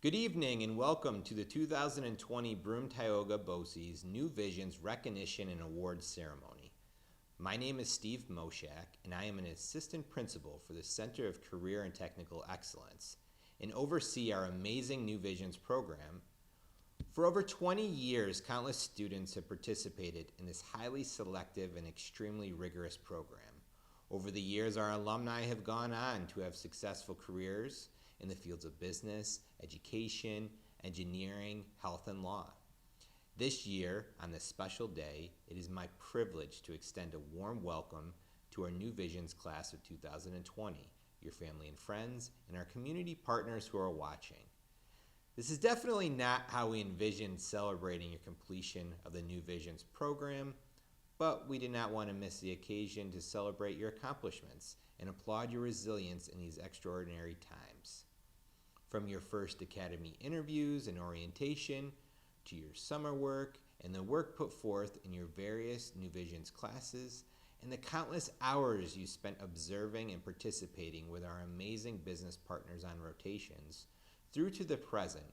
Good evening and welcome to the 2020 Broome-Tioga BOCES New Visions Recognition and Awards Ceremony. My name is Steve Moshak and I am an assistant principal for the Center of Career and Technical Excellence and oversee our amazing New Visions program. For over 20 years, countless students have participated in this highly selective and extremely rigorous program. Over the years, our alumni have gone on to have successful careers in the fields of business, education, engineering, health, and law. This year, on this special day, it is my privilege to extend a warm welcome to our New Visions class of 2020, your family and friends, and our community partners who are watching. This is definitely not how we envisioned celebrating your completion of the New Visions program, but we did not want to miss the occasion to celebrate your accomplishments and applaud your resilience in these extraordinary times. From your first academy interviews and orientation, to your summer work and the work put forth in your various New Visions classes, and the countless hours you spent observing and participating with our amazing business partners on rotations, through to the present,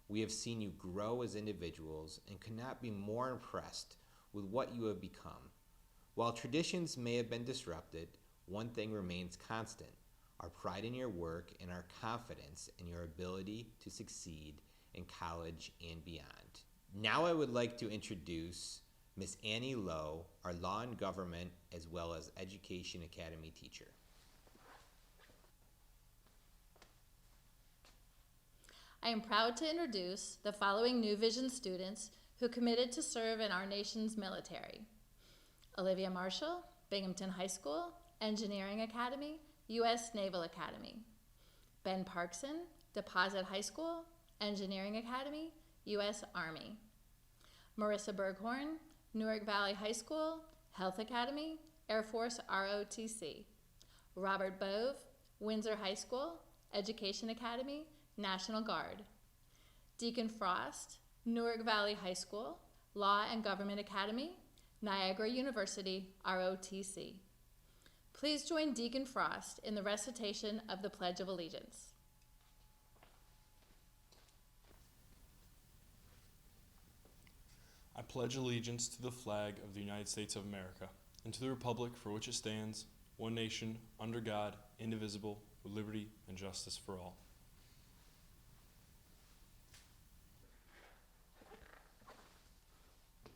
we have seen you grow as individuals and could not be more impressed with what you have become. While traditions may have been disrupted, one thing remains constant: our pride in your work and our confidence in your ability to succeed in college and beyond. Now I would like to introduce Ms. Annie Lowe, our Law and Government as well as Education Academy teacher. I am proud to introduce the following New Vision students who committed to serve in our nation's military. Olivia Marshall, Binghamton High School, Engineering Academy, U.S. Naval Academy. Ben Parkson, Deposit High School, Engineering Academy, U.S. Army. Marissa Berghorn, Newark Valley High School, Health Academy, Air Force ROTC. Robert Bove, Windsor High School, Education Academy, National Guard. Deacon Frost, Newark Valley High School, Law and Government Academy, Niagara University, ROTC. Please join Deacon Frost in the recitation of the Pledge of Allegiance. I pledge allegiance to the flag of the United States of America and to the republic for which it stands, one nation, under God, indivisible, with liberty and justice for all.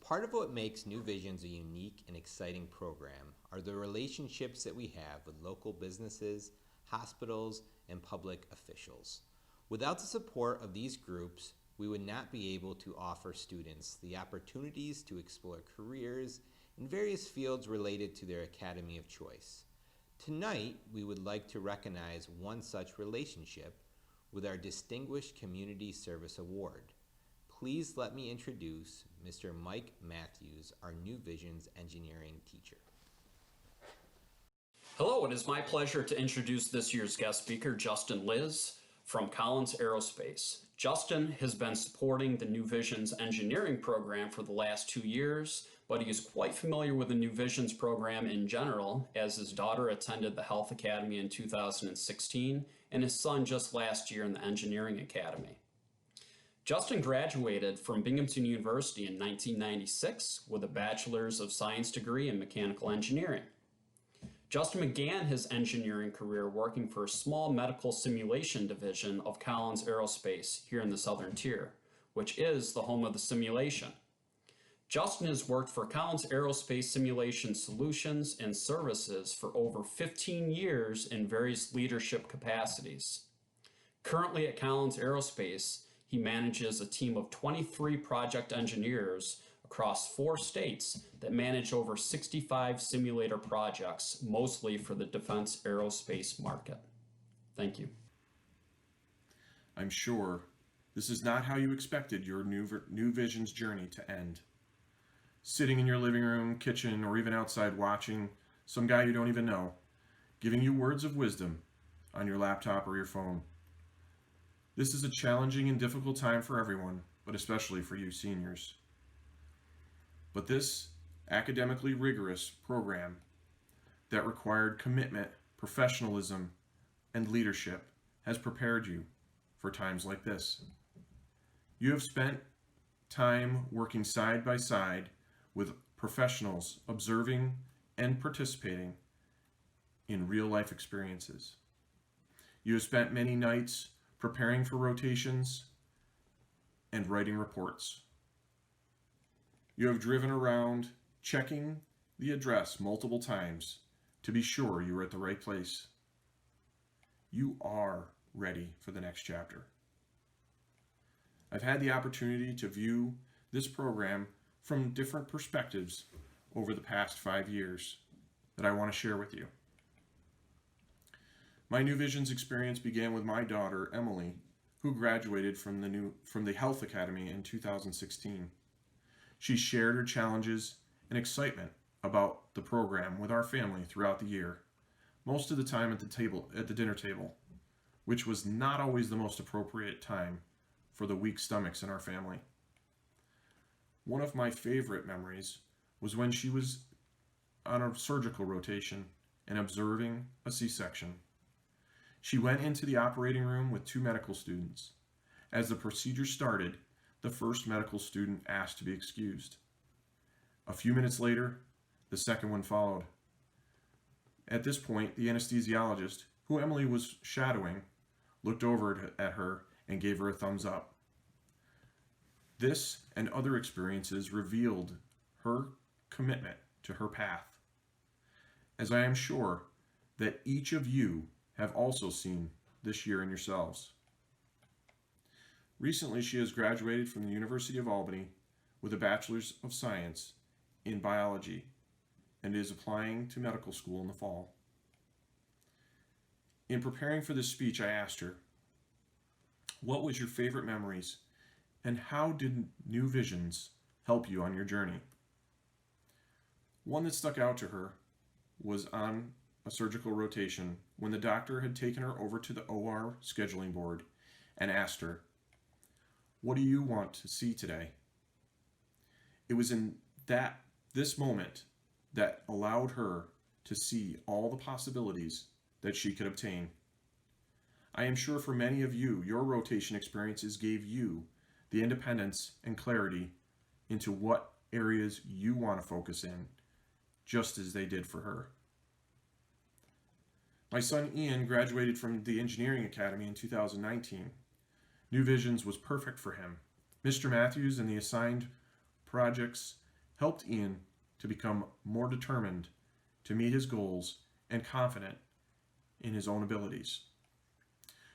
Part of what makes New Visions a unique and exciting program are the relationships that we have with local businesses, hospitals, and public officials. Without the support of these groups, we would not be able to offer students the opportunities to explore careers in various fields related to their academy of choice. Tonight, we would like to recognize one such relationship with our Distinguished Community Service Award. Please let me introduce Mr. Mike Matthews, our New Visions engineering teacher. Hello, it is my pleasure to introduce this year's guest speaker, Justin Liz from Collins Aerospace. Justin has been supporting the New Visions engineering program for the last 2 years, but he is quite familiar with the New Visions program in general, as his daughter attended the Health Academy in 2016 and his son just last year in the Engineering Academy. Justin graduated from Binghamton University in 1996 with a Bachelor's of Science degree in Mechanical Engineering. Justin began his engineering career working for a small medical simulation division of Collins Aerospace here in the Southern Tier, which is the home of the simulation. Justin has worked for Collins Aerospace Simulation Solutions and Services for over 15 years in various leadership capacities. Currently at Collins Aerospace, he manages a team of 23 project engineers across 4 states that manage over 65 simulator projects, mostly for the defense aerospace market. Thank you. I'm sure this is not how you expected your New Visions journey to end. Sitting in your living room, kitchen, or even outside watching some guy you don't even know, giving you words of wisdom on your laptop or your phone. This is a challenging and difficult time for everyone, but especially for you seniors. But this academically rigorous program that required commitment, professionalism, and leadership has prepared you for times like this. You have spent time working side by side with professionals, observing and participating in real-life experiences. You have spent many nights preparing for rotations and writing reports. You have driven around checking the address multiple times to be sure you are at the right place. You are ready for the next chapter. I've had the opportunity to view this program from different perspectives over the past 5 years that I want to share with you. My New Visions experience began with my daughter, Emily, who graduated from the Health Academy in 2016. She shared her challenges and excitement about the program with our family throughout the year, most of the time at the dinner table, which was not always the most appropriate time for the weak stomachs in our family. One of my favorite memories was when she was on a surgical rotation and observing a C-section. She went into the operating room with 2 medical students. As the procedure started, the first medical student asked to be excused. A few minutes later, the second one followed. At this point, the anesthesiologist, who Emily was shadowing, looked over at her and gave her a thumbs up. This and other experiences revealed her commitment to her path, as I am sure that each of you have also seen this year in yourselves. Recently, she has graduated from the University of Albany with a Bachelor's of Science in Biology and is applying to medical school in the fall. In preparing for this speech, I asked her, what was your favorite memories and how did New Visions help you on your journey? One that stuck out to her was on a surgical rotation when the doctor had taken her over to the OR scheduling board and asked her, what do you want to see today? It was in this moment that allowed her to see all the possibilities that she could obtain. I am sure for many of you, your rotation experiences gave you the independence and clarity into what areas you want to focus in, just as they did for her. My son Ian graduated from the Engineering Academy in 2019. New Visions was perfect for him. Mr. Matthews and the assigned projects helped Ian to become more determined to meet his goals and confident in his own abilities.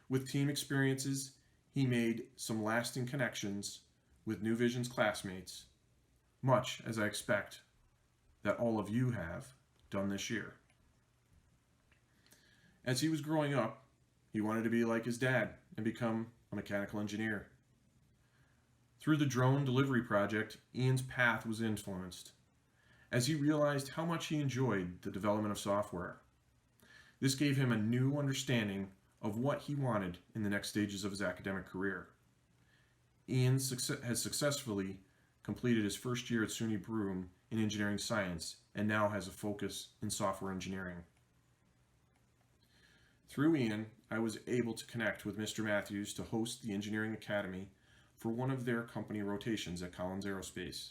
With team experiences, he made some lasting connections with New Visions classmates, much as I expect that all of you have done this year. As he was growing up, he wanted to be like his dad and become a mechanical engineer. Through the drone delivery project, Ian's path was influenced as he realized how much he enjoyed the development of software. This gave him a new understanding of what he wanted in the next stages of his academic career. Ian has successfully completed his first year at SUNY Broome in engineering science and now has a focus in software engineering. Through Ian, I was able to connect with Mr. Matthews to host the Engineering Academy for one of their company rotations at Collins Aerospace.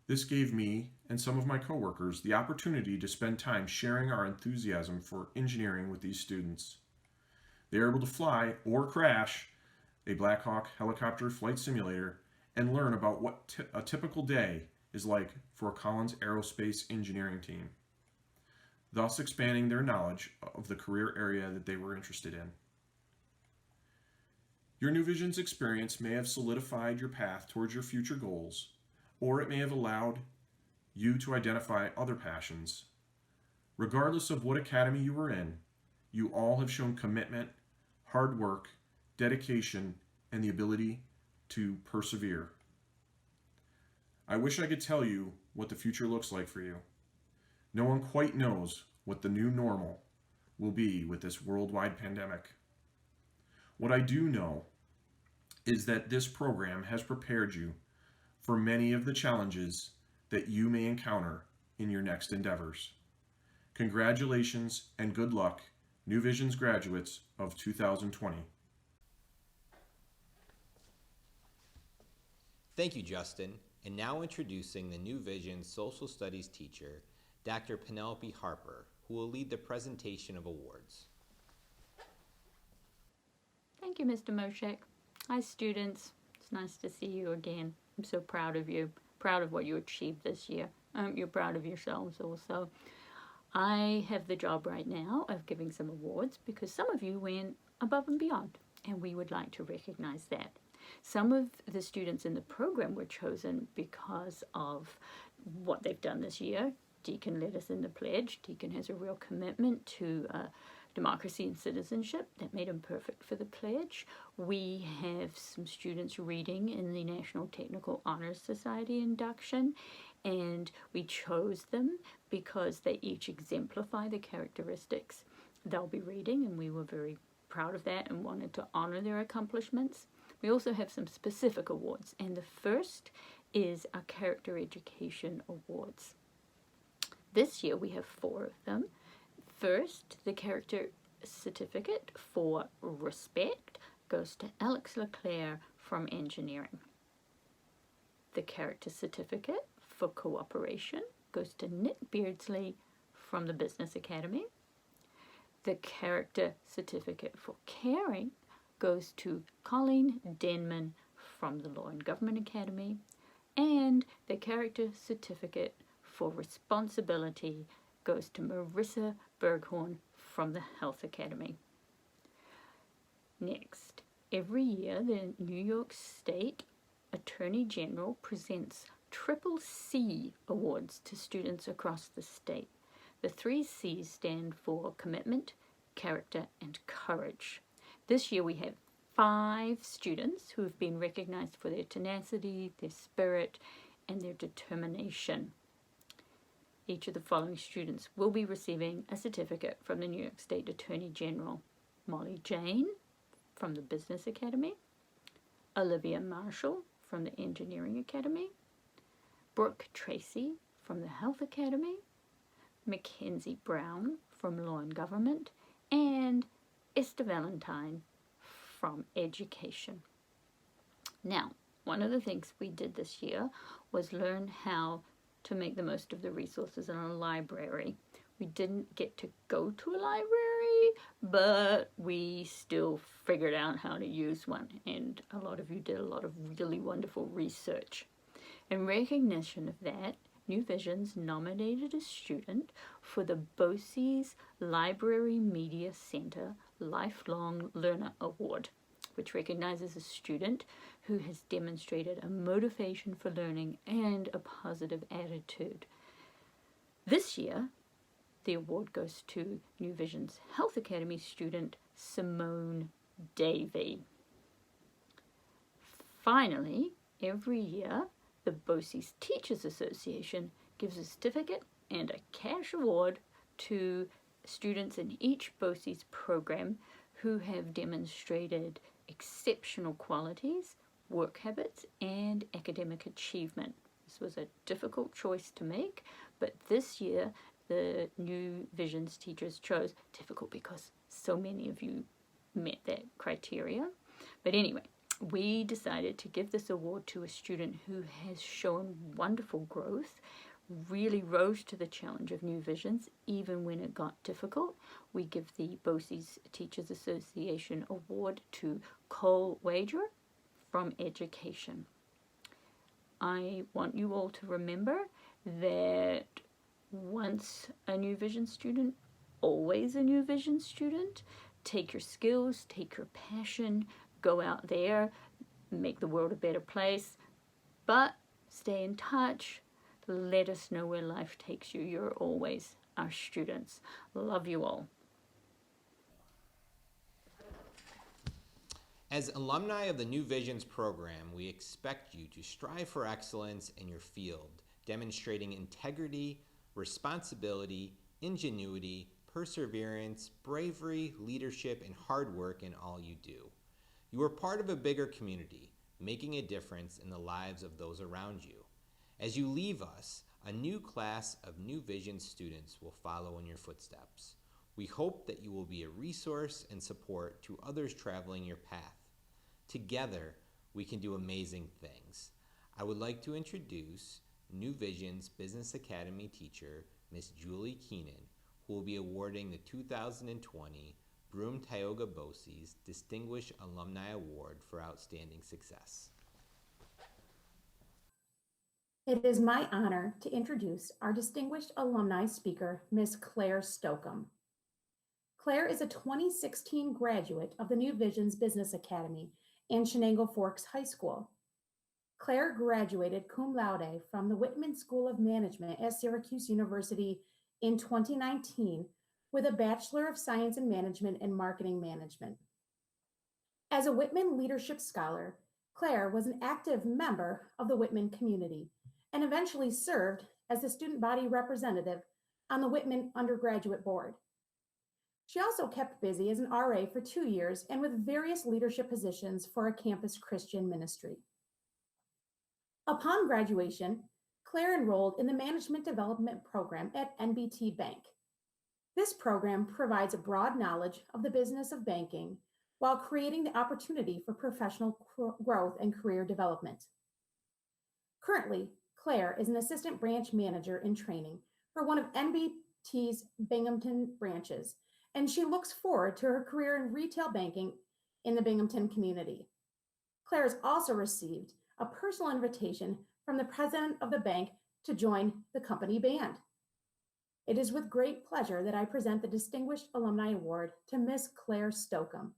This gave me and some of my coworkers the opportunity to spend time sharing our enthusiasm for engineering with these students. They are able to fly or crash a Black Hawk helicopter flight simulator and learn about what a typical day is like for a Collins Aerospace engineering team, thus expanding their knowledge of the career area that they were interested in. Your New Visions experience may have solidified your path towards your future goals, or it may have allowed you to identify other passions. Regardless of what academy you were in, you all have shown commitment, hard work, dedication, and the ability to persevere. I wish I could tell you what the future looks like for you. No one quite knows what the new normal will be with this worldwide pandemic. What I do know is that this program has prepared you for many of the challenges that you may encounter in your next endeavors. Congratulations and good luck, New Visions graduates of 2020. Thank you, Justin. And now introducing the New Vision Social Studies teacher, Dr. Penelope Harper, who will lead the presentation of awards. Thank you, Mr. Moshek. Hi, students. It's nice to see you again. I'm so proud of you, proud of what you achieved this year. I hope you're proud of yourselves also. I have the job right now of giving some awards because some of you went above and beyond, and we would like to recognize that. Some of the students in the program were chosen because of what they've done this year. Deacon led us in the pledge. Deacon has a real commitment to democracy and citizenship. That made him perfect for the pledge. We have some students reading in the National Technical Honors Society induction, and we chose them because they each exemplify the characteristics they'll be reading, and we were very proud of that and wanted to honor their accomplishments. We also have some specific awards, and the first is our Character Education Awards. This year we have 4 of them. First, the Character Certificate for Respect goes to Alex Leclerc from Engineering. The Character Certificate for Cooperation goes to Nick Beardsley from the Business Academy. The Character Certificate for Caring goes to Colleen Denman from the Law and Government Academy. And the Character Certificate for Responsibility goes to Marissa Berghorn from the Health Academy. Next, every year the New York State Attorney General presents Triple C awards to students across the state. The 3 C's stand for commitment, character, and courage. This year we have 5 students who have been recognized for their tenacity, their spirit, and their determination. Each of the following students will be receiving a certificate from the New York State Attorney General. Molly Jane from the Business Academy, Olivia Marshall from the Engineering Academy, Brooke Tracy from the Health Academy, Mackenzie Brown from Law and Government, and Esther Valentine from Education. Now, one of the things we did this year was learn how to make the most of the resources in a library. We didn't get to go to a library, but we still figured out how to use one, and a lot of you did a lot of really wonderful research. In recognition of that, New Visions nominated a student for the BOCES Library Media Center Lifelong Learner Award, which recognizes a student who has demonstrated a motivation for learning and a positive attitude. This year, the award goes to New Vision's Health Academy student Simone Davey. Finally, every year, the BOCES Teachers Association gives a certificate and a cash award to students in each BOCES program who have demonstrated exceptional qualities, work habits, and academic achievement. This was a difficult choice to make, but this year the New Visions teachers chose, difficult because so many of you met that criteria. But anyway, we decided to give this award to a student who has shown wonderful growth, really rose to the challenge of New Visions, even when it got difficult. We give the BOCES Teachers Association Award to Cole Wager from Education. I want you all to remember that once a New Vision student, always a New Vision student. Take your skills, take your passion, go out there, make the world a better place, but stay in touch. Let us know where life takes you. You're always our students. Love you all. As alumni of the New Visions program, we expect you to strive for excellence in your field, demonstrating integrity, responsibility, ingenuity, perseverance, bravery, leadership, and hard work in all you do. You are part of a bigger community, making a difference in the lives of those around you. As you leave us, a new class of New Vision students will follow in your footsteps. We hope that you will be a resource and support to others traveling your path. Together, we can do amazing things. I would like to introduce New Vision's Business Academy teacher, Miss Julie Keenan, who will be awarding the 2020 Broome-Tioga BOCES Distinguished Alumni Award for Outstanding Success. It is my honor to introduce our distinguished alumni speaker, Ms. Claire Stokeham. Claire is a 2016 graduate of the New Vision's Business Academy and Shenango Forks High School. Claire graduated cum laude from the Whitman School of Management at Syracuse University in 2019 with a Bachelor of Science in Management and Marketing Management. As a Whitman Leadership Scholar, Claire was an active member of the Whitman community and eventually served as the student body representative on the Whitman Undergraduate Board. She also kept busy as an RA for 2 years and with various leadership positions for a campus Christian ministry. Upon graduation, Claire enrolled in the Management Development Program at NBT Bank. This program provides a broad knowledge of the business of banking while creating the opportunity for professional growth and career development. Currently, Claire is an assistant branch manager in training for one of NBT's Binghamton branches, and she looks forward to her career in retail banking in the Binghamton community. Claire has also received a personal invitation from the president of the bank to join the company band. It is with great pleasure that I present the Distinguished Alumni Award to Miss Claire Stokeham.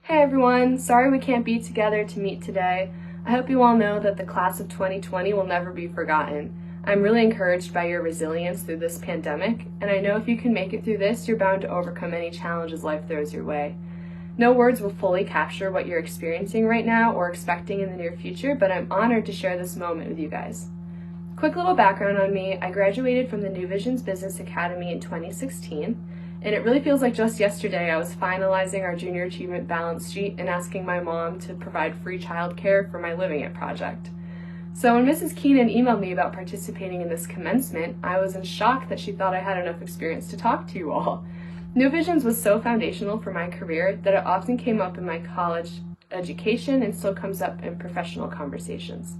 Hey everyone, sorry we can't be together to meet today. I hope you all know that the class of 2020 will never be forgotten. I'm really encouraged by your resilience through this pandemic, and I know if you can make it through this, you're bound to overcome any challenges life throws your way. No words will fully capture what you're experiencing right now or expecting in the near future, but I'm honored to share this moment with you guys. Quick little background on me, I graduated from the New Vision's Business Academy in 2016. And it really feels like just yesterday I was finalizing our junior achievement balance sheet and asking my mom to provide free childcare for my Living It project. So when Mrs. Keenan emailed me about participating in this commencement, I was in shock that she thought I had enough experience to talk to you all. New Visions was so foundational for my career that it often came up in my college education and still comes up in professional conversations.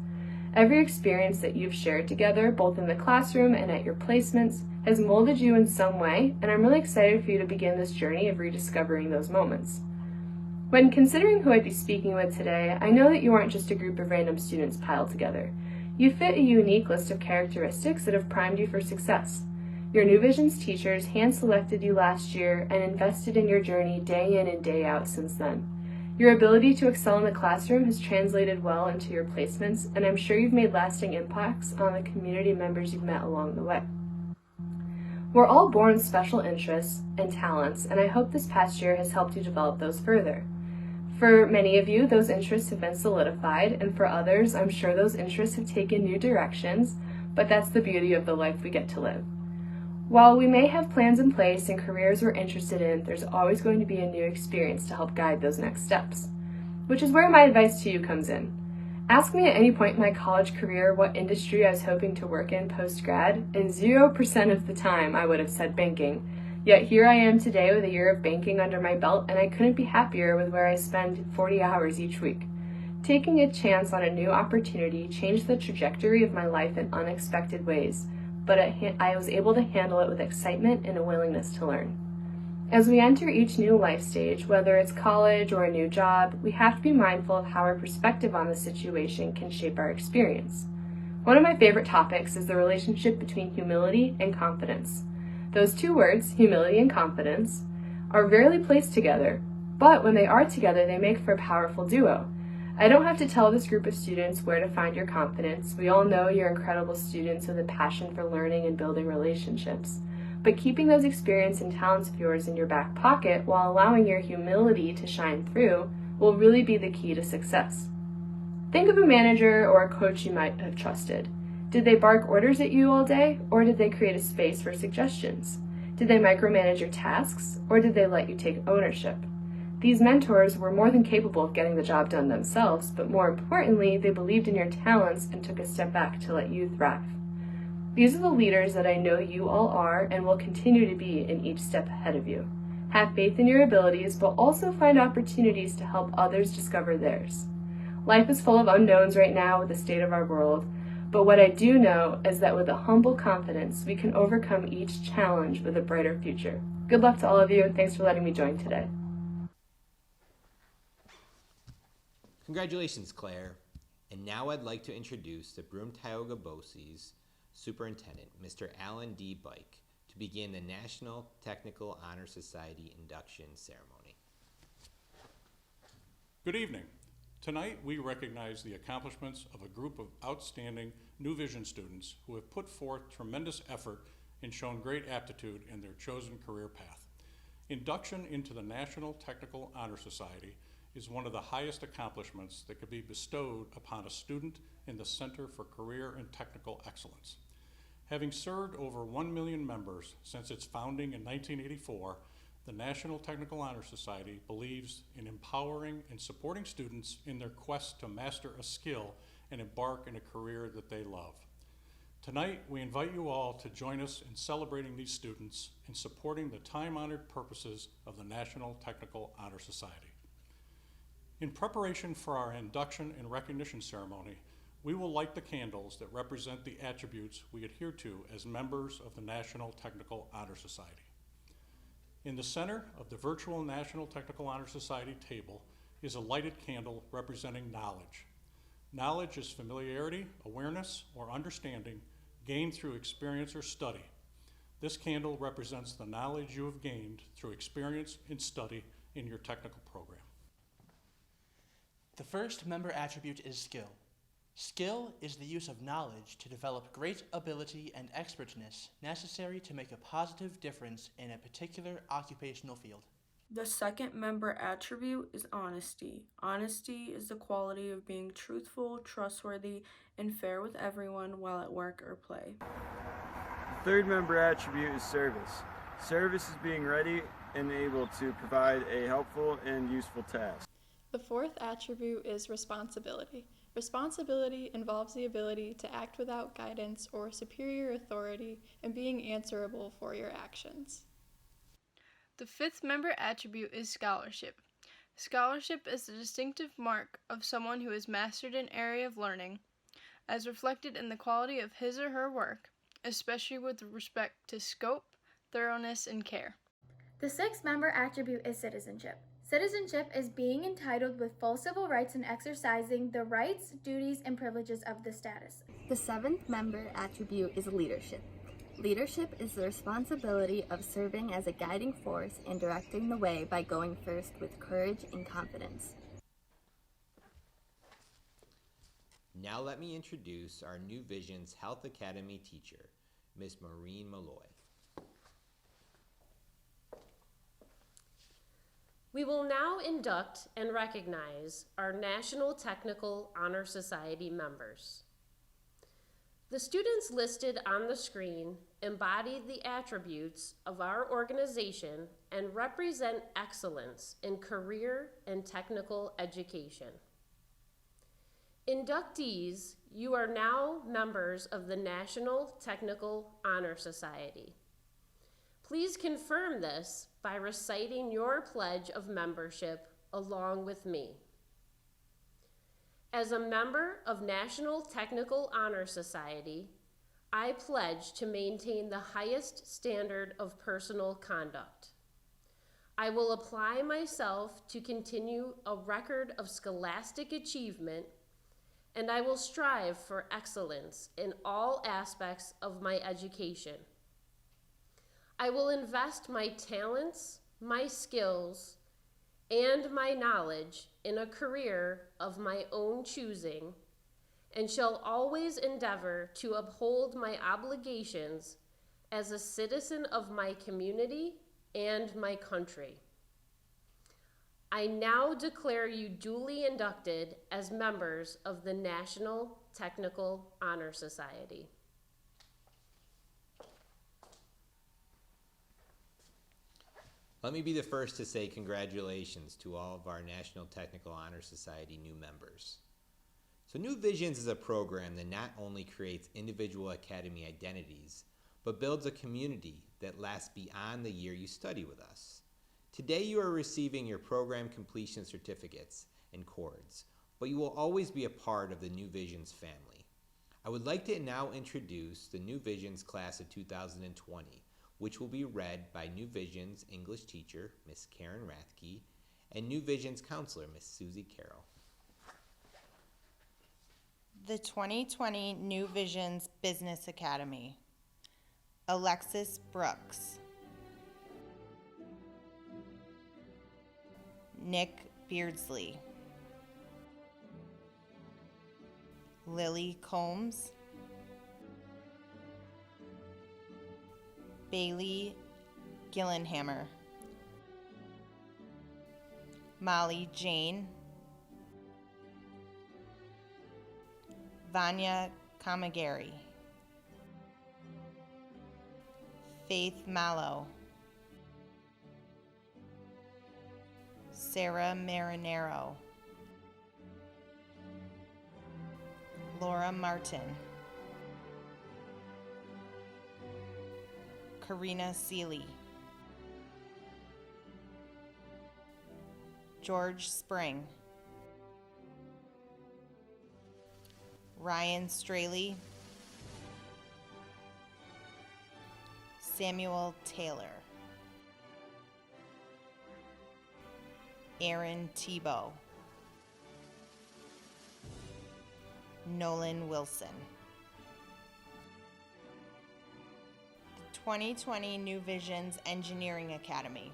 Every experience that you've shared together, both in the classroom and at your placements, has molded you in some way, and I'm really excited for you to begin this journey of rediscovering those moments. When considering who I'd be speaking with today, I know that you aren't just a group of random students piled together. You fit a unique list of characteristics that have primed you for success. Your New Visions teachers hand-selected you last year and invested in your journey day in and day out since then. Your ability to excel in the classroom has translated well into your placements, and I'm sure you've made lasting impacts on the community members you've met along the way. We're all born with special interests and talents, and I hope this past year has helped you develop those further. For many of you, those interests have been solidified, and for others, I'm sure those interests have taken new directions, but that's the beauty of the life we get to live. While we may have plans in place and careers we're interested in, there's always going to be a new experience to help guide those next steps, which is where my advice to you comes in. Ask me at any point in my college career what industry I was hoping to work in post-grad, and 0% of the time I would have said banking. Yet here I am today with a year of banking under my belt, and I couldn't be happier with where I spend 40 hours each week. Taking a chance on a new opportunity changed the trajectory of my life in unexpected ways, but I was able to handle it with excitement and a willingness to learn. As we enter each new life stage, whether it's college or a new job, we have to be mindful of how our perspective on the situation can shape our experience. One of my favorite topics is the relationship between humility and confidence. Those two words, humility and confidence, are rarely placed together, but when they are together, they make for a powerful duo. I don't have to tell this group of students where to find your confidence. We all know you're incredible students with a passion for learning and building relationships. But keeping those experience and talents of yours in your back pocket while allowing your humility to shine through will really be the key to success. Think of a manager or a coach you might have trusted. Did they bark orders at you all day, or did they create a space for suggestions? Did they micromanage your tasks, or did they let you take ownership? These mentors were more than capable of getting the job done themselves, but more importantly, they believed in your talents and took a step back to let you thrive. These are the leaders that I know you all are and will continue to be in each step ahead of you. Have faith in your abilities, but also find opportunities to help others discover theirs. Life is full of unknowns right now with the state of our world, but what I do know is that with a humble confidence, we can overcome each challenge with a brighter future. Good luck to all of you, and thanks for letting me join today. Congratulations, Claire. And now I'd like to introduce the Broome-Tioga BOCES Superintendent, Mr. Alan D. Bike, to begin the National Technical Honor Society induction ceremony. Good evening. Tonight we recognize the accomplishments of a group of outstanding New Vision students who have put forth tremendous effort and shown great aptitude in their chosen career path. Induction into the National Technical Honor Society is one of the highest accomplishments that could be bestowed upon a student in the Center for Career and Technical Excellence. Having served over 1 million members since its founding in 1984, the National Technical Honor Society believes in empowering and supporting students in their quest to master a skill and embark in a career that they love. Tonight, we invite you all to join us in celebrating these students and supporting the time-honored purposes of the National Technical Honor Society. In preparation for our induction and recognition ceremony, we will light the candles that represent the attributes we adhere to as members of the National Technical Honor Society. In the center of the virtual National Technical Honor Society table is a lighted candle representing knowledge. Knowledge is familiarity, awareness, or understanding gained through experience or study. This candle represents the knowledge you have gained through experience and study in your technical program. The first member attribute is skill. Skill is the use of knowledge to develop great ability and expertness necessary to make a positive difference in a particular occupational field. The second member attribute is honesty. Honesty is the quality of being truthful, trustworthy, and fair with everyone while at work or play. The third member attribute is service. Service is being ready and able to provide a helpful and useful task. The fourth attribute is responsibility. Responsibility involves the ability to act without guidance or superior authority and being answerable for your actions. The fifth member attribute is scholarship. Scholarship is the distinctive mark of someone who has mastered an area of learning, as reflected in the quality of his or her work, especially with respect to scope, thoroughness, and care. The sixth member attribute is citizenship. Citizenship is being entitled with full civil rights and exercising the rights, duties, and privileges of the status. The seventh member attribute is leadership. Leadership is the responsibility of serving as a guiding force and directing the way by going first with courage and confidence. Now let me introduce our New Vision's Health Academy teacher, Ms. Maureen Malloy. We will now induct and recognize our National Technical Honor Society members. The students listed on the screen embody the attributes of our organization and represent excellence in career and technical education. Inductees, you are now members of the National Technical Honor Society. Please confirm this by reciting your pledge of membership along with me. As a member of National Technical Honor Society, I pledge to maintain the highest standard of personal conduct. I will apply myself to continue a record of scholastic achievement, and I will strive for excellence in all aspects of my education. I will invest my talents, my skills, and my knowledge in a career of my own choosing, and shall always endeavor to uphold my obligations as a citizen of my community and my country. I now declare you duly inducted as members of the National Technical Honor Society. Let me be the first to say congratulations to all of our National Technical Honor Society new members. So New Visions is a program that not only creates individual academy identities, but builds a community that lasts beyond the year you study with us. Today you are receiving your program completion certificates and cords, but but you will always be a part of the New Visions family. I would like to now introduce the New Visions class of 2020, which will be read by New Visions English teacher, Miss Karen Rathke, and New Visions counselor, Miss Susie Carroll. The 2020 New Visions Business Academy. Alexis Brooks. Nick Beardsley. Lily Combs. Bailey Gillenhammer. Molly Jane. Vanya Kamagari. Faith Mallow. Sarah Marinero. Laura Martin. Karina Seeley. George Spring. Ryan Straley. Samuel Taylor. Aaron Tebow. Nolan Wilson. The 2020 New Visions Engineering Academy.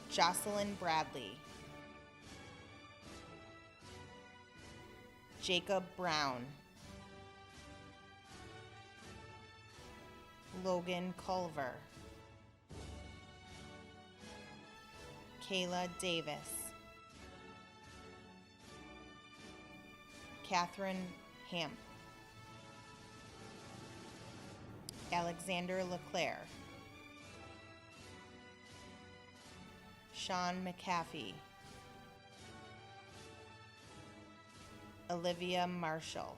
Jocelyn Bradley. Jacob Brown. Logan Culver. Kayla Davis. Catherine Hamp. Alexander Leclerc. Sean McAfee. Olivia Marshall.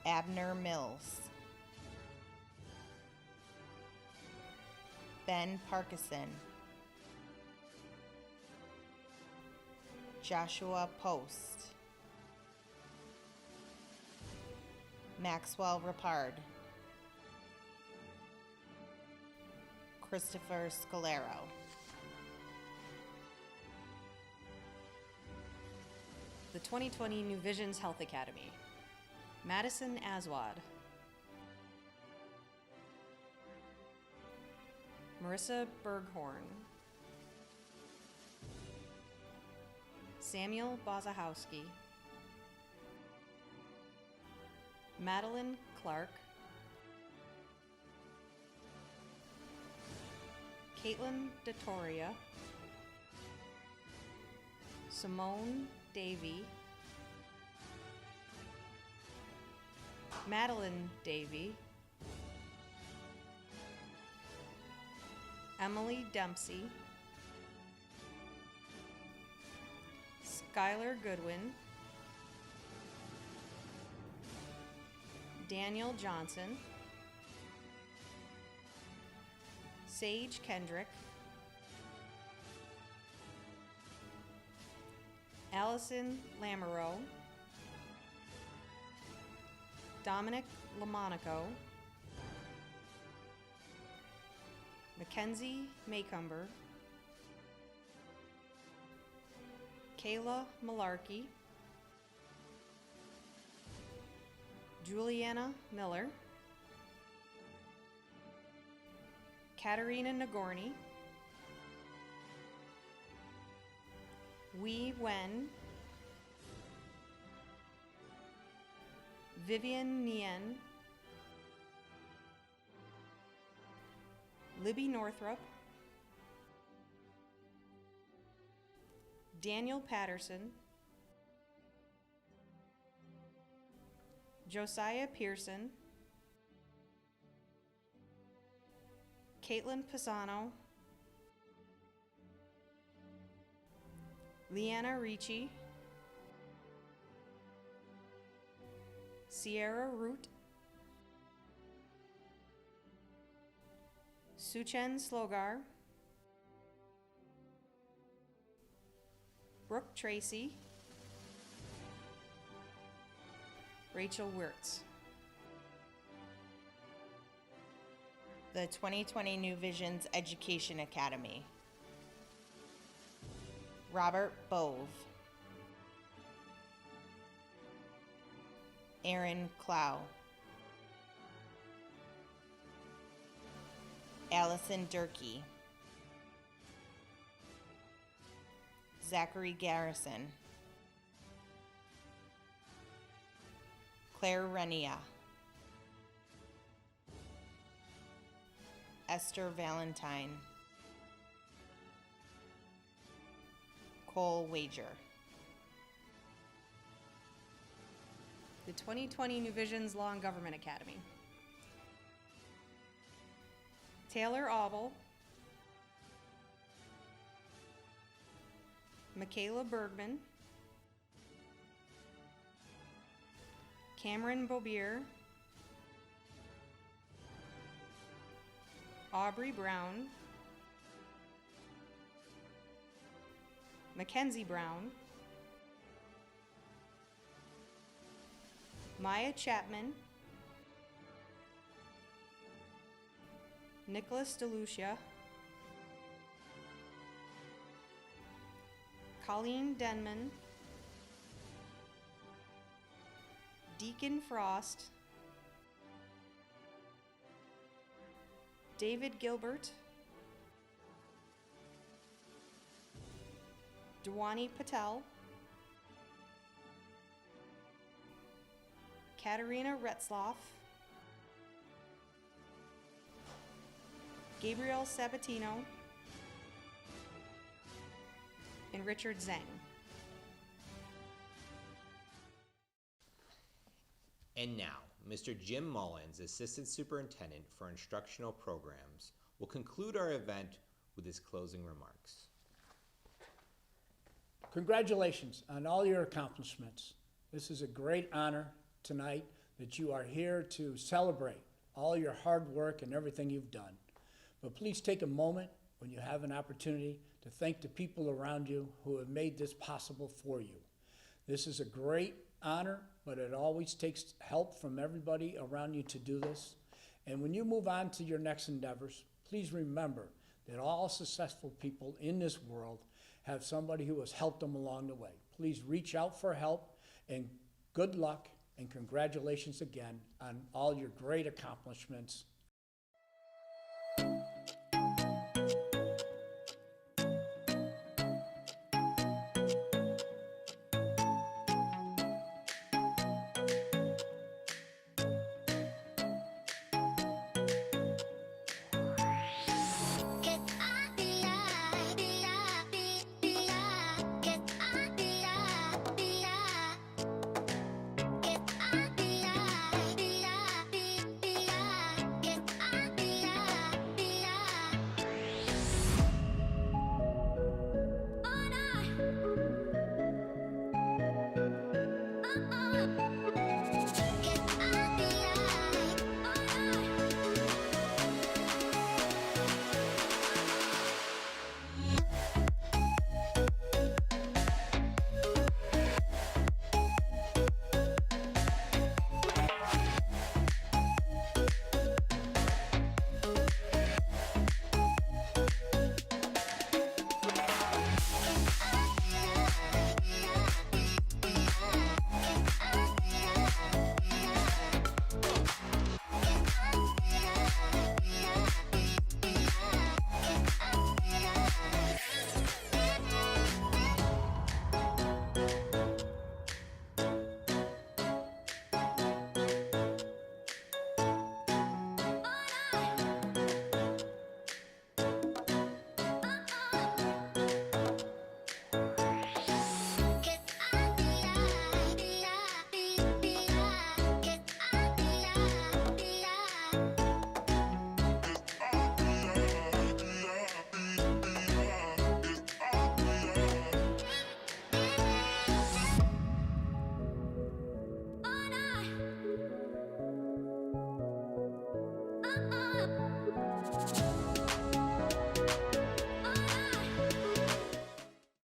Abner Mills. Ben Parkinson. Joshua Post. Maxwell Rapard. Christopher Scalero. The 2020 New Visions Health Academy. Madison Aswad. Marissa Berghorn. Samuel Bazahowski. Madeline Clark. Caitlin DeToria. Simone Davey. Madeline Davey. Emily Dempsey. Skylar Goodwin. Daniel Johnson. Sage Kendrick. Allison Lamoureux. Dominic Lamonaco. Mackenzie Maycumber. Kayla Malarkey. Juliana Miller. Katerina Nagorny. Wei Wen. Vivian Nien. Libby Northrup. Daniel Patterson. Josiah Pearson. Caitlin Pisano. Leanna Ricci. Sierra Root. Suchen Slogar. Brooke Tracy, Rachel Wirtz. The 2020 New Visions Education Academy, Robert Bove, Aaron Clow, Allison Durkee, Zachary Garrison, Claire Renia, Esther Valentine, Cole Wager. The 2020 New Visions Law and Government Academy, Taylor Auble, Michaela Bergman, Cameron Bobier, Aubrey Brown, Mackenzie Brown, Maya Chapman, Nicholas DeLucia, Colleen Denman, Deacon Frost, David Gilbert, Dwani Patel, Katerina Retzloff, Gabriel Sabatino, and Richard Zhang. And now, Mr. Jim Mullins, Assistant Superintendent for Instructional Programs, will conclude our event with his closing remarks. Congratulations on all your accomplishments. This is a great honor tonight that you are here to celebrate all your hard work and everything you've done. But please take a moment when you have an opportunity to thank the people around you who have made this possible for you. This is a great honor, but it always takes help from everybody around you to do this. And when you move on to your next endeavors, please remember that all successful people in this world have somebody who has helped them along the way. Please reach out for help, and good luck, and congratulations again on all your great accomplishments.